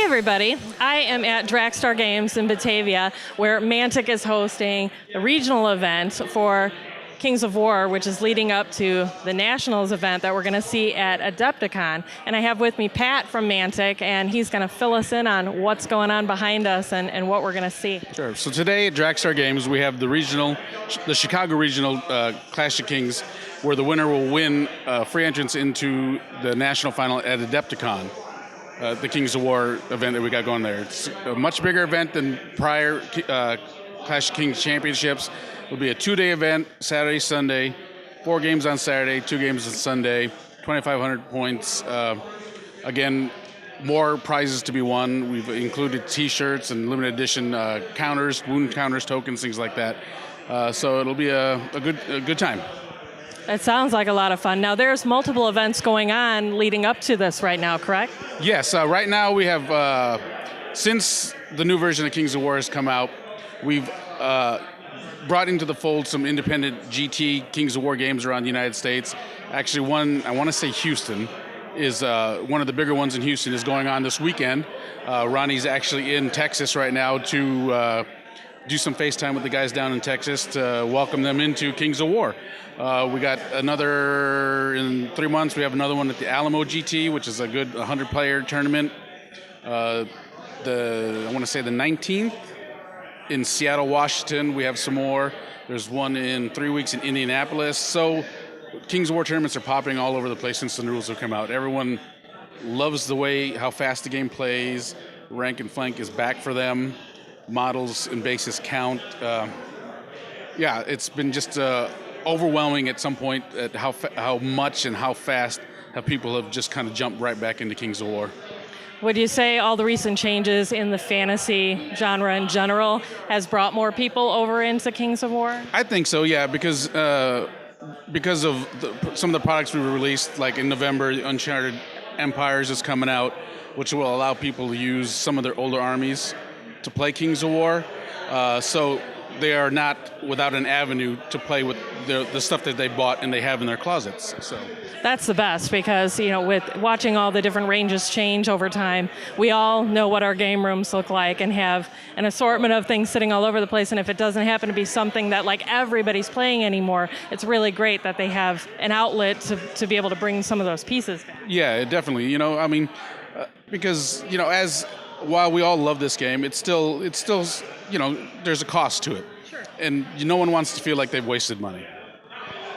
everybody. I am at Dragstar Games in Batavia, where Mantic is hosting a regional event for Kings of War, which is leading up to the Nationals event that we're going to see at AdeptiCon. And I have with me Pat from Mantic, and he's going to fill us in on what's going on behind us and what we're going to see. Sure. So today at Dragstar Games, we have the Chicago Regional Clash of Kings, where the winner will win free entrance into the national final at AdeptiCon, the Kings of War event that we got going there. It's a much bigger event than prior Clash of Kings championships. It'll be a 2-day event, Saturday, Sunday, 4 games on Saturday, 2 games on Sunday, 2,500 points. Again, more prizes to be won. We've included T-shirts and limited edition counters, wound counters, tokens, things like that. So it'll be a good time. It sounds like a lot of fun. Now, there's multiple events going on leading up to this right now, correct? Yes. Right now we have, since the new version of Kings of War has come out, we've brought into the fold some independent GT Kings of War games around the United States. Actually, one, I want to say Houston, is one of the bigger ones in Houston is going on this weekend. Ronnie's actually in Texas right now to do some FaceTime with the guys down in Texas to welcome them into Kings of War. We got another, in 3 months, we have another one at the Alamo GT, which is a good 100-player tournament. I want to say the 19th. In Seattle, Washington, we have some more. There's one in 3 weeks in Indianapolis. So Kings of War tournaments are popping all over the place since the rules have come out. Everyone loves the way, how fast the game plays. Rank and flank is back for them. Models and bases count. Yeah, it's been just overwhelming at some point at how much and how fast how people have just kind of jumped right back into Kings of War. Would you say all the recent changes in the fantasy genre in general has brought more people over into Kings of War? I think so, yeah, because of some of the products we released, like in November, Uncharted Empires is coming out, which will allow people to use some of their older armies to play Kings of War. So they are not without an avenue to play with the stuff that they bought and they have in their closets. So that's the best, because with watching all the different ranges change over time, we all know what our game rooms look like and have an assortment of things sitting all over the place. And if it doesn't happen to be something that like everybody's playing anymore, it's really great that they have an outlet to be able to bring some of those pieces back. Yeah, definitely. I mean, because while we all love this game, it's still there's a cost to it. Sure. And no one wants to feel like they've wasted money.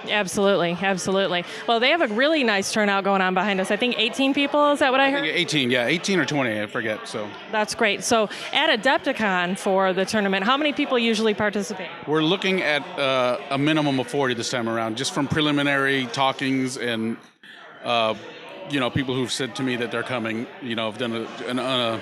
Absolutely, absolutely. Well, they have a really nice turnout going on behind us. I think 18 people, is that what I heard? 18 or 20, I forget. So that's great. So at Adepticon for the tournament, how many people usually participate? We're looking at a minimum of 40 this time around, just from preliminary talkings and people who've said to me that they're coming. Have done an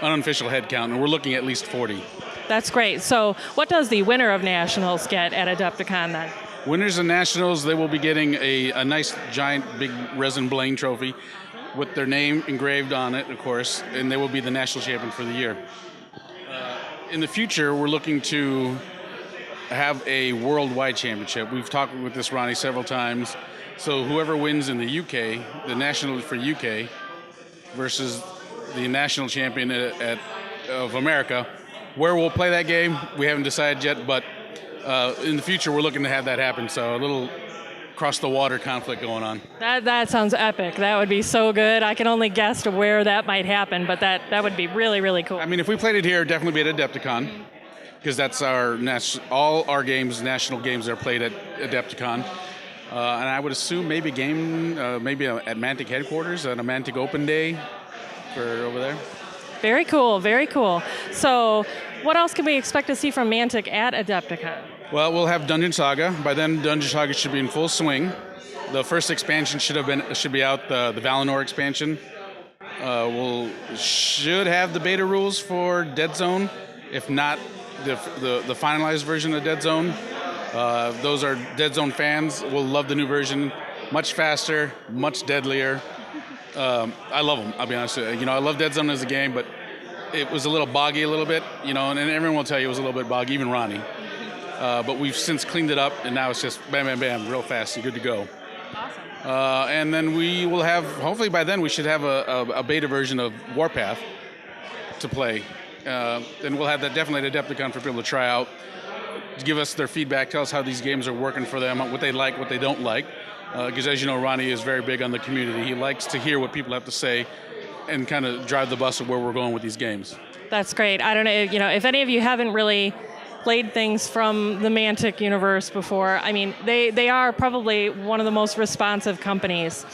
unofficial head count, and we're looking at least 40. That's great. So what does the winner of Nationals get at Adepticon then? Winners of Nationals, they will be getting a nice, giant, big resin Blaine trophy with their name engraved on it, of course, and they will be the national champion for the year. In the future, we're looking to have a worldwide championship. We've talked with this Ronnie several times. So whoever wins in the UK, the national for UK, versus the national champion of America. Where we'll play that game, we haven't decided yet, but in the future we're looking to have that happen, so a little cross the water conflict going on. That sounds epic. That would be so good. I can only guess to where that might happen, but that would be really, really cool. I mean, if we played it here, it'd definitely be at Adepticon, because that's all our games, national games, are played at Adepticon. And I would assume maybe a game, maybe at Mantic headquarters, on a Mantic Open Day for over there. Very cool, very cool. So what else can we expect to see from Mantic at Adepticon? Well, we'll have Dungeon Saga. By then, Dungeon Saga should be in full swing. The first expansion should be out, the Valinor expansion. Should have the beta rules for Dead Zone, if not the finalized version of Dead Zone. Those are Dead Zone fans will love the new version. Much faster, much deadlier. I love them, I'll be honest with you. I love Dead Zone as a game, but it was a little boggy a little bit, and everyone will tell you it was a little bit boggy, even Ronnie. But we've since cleaned it up, and now it's just bam, bam, bam, real fast and good to go. Awesome. And then we will have, hopefully by then, we should have a beta version of Warpath, to play. And we'll have that definitely at AdeptiCon for people to try out, to give us their feedback, tell us how these games are working for them, what they like, what they don't like. Because as you know, Ronnie is very big on the community. He likes to hear what people have to say and kind of drive the bus of where we're going with these games. That's great. I don't know, if any of you haven't really played things from the Mantic universe before, I mean, they are probably one of the most responsive companies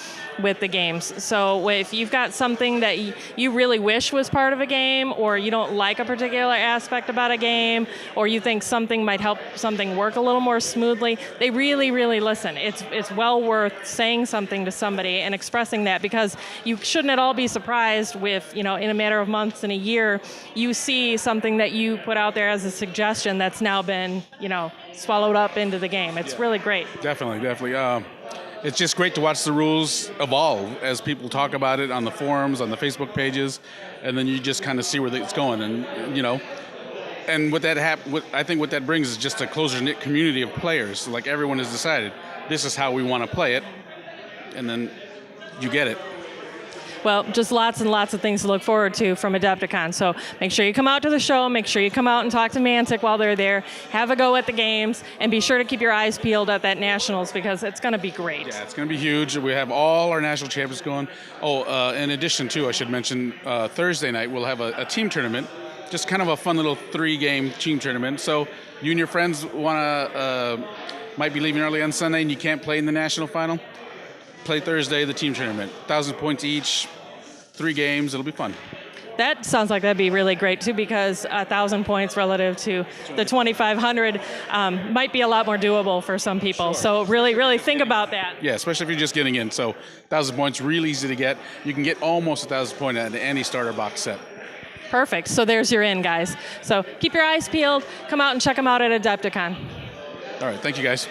with the games. So if you've got something that you really wish was part of a game, or you don't like a particular aspect about a game, or you think something might help something work a little more smoothly, they really, really listen. It's well worth saying something to somebody and expressing that, because you shouldn't at all be surprised with, in a matter of months and a year, you see something that you put out there as a suggestion that's now been, swallowed up into the game. It's really great. Definitely. It's just great to watch the rules evolve as people talk about it on the forums, on the Facebook pages, and then you just kind of see where it's going. And and what I think what that brings is just a closer knit community of players. So like everyone has decided this is how we want to play it, and then you get it. Well, just lots and lots of things to look forward to from AdeptiCon. So make sure you come out to the show. Make sure you come out and talk to Mantic while they're there. Have a go at the games, and be sure to keep your eyes peeled at that Nationals, because it's going to be great. Yeah, it's going to be huge. We have all our national champions going. In addition to, I should mention, Thursday night we'll have a team tournament. Just kind of a fun little 3-game team tournament. So you and your friends might be leaving early on Sunday and you can't play in the national final. Play Thursday, the team tournament. 1,000 points each, 3 games. It'll be fun. That sounds like that'd be really great too, because 1,000 points relative to the 2,500 might be a lot more doable for some people. Sure. So really, really think about that. Yeah, especially if you're just getting in. So 1,000 points, really easy to get. You can get almost 1,000 points at any starter box set. Perfect. So there's your in, guys. So keep your eyes peeled. Come out and check them out at AdeptiCon. All right. Thank you, guys.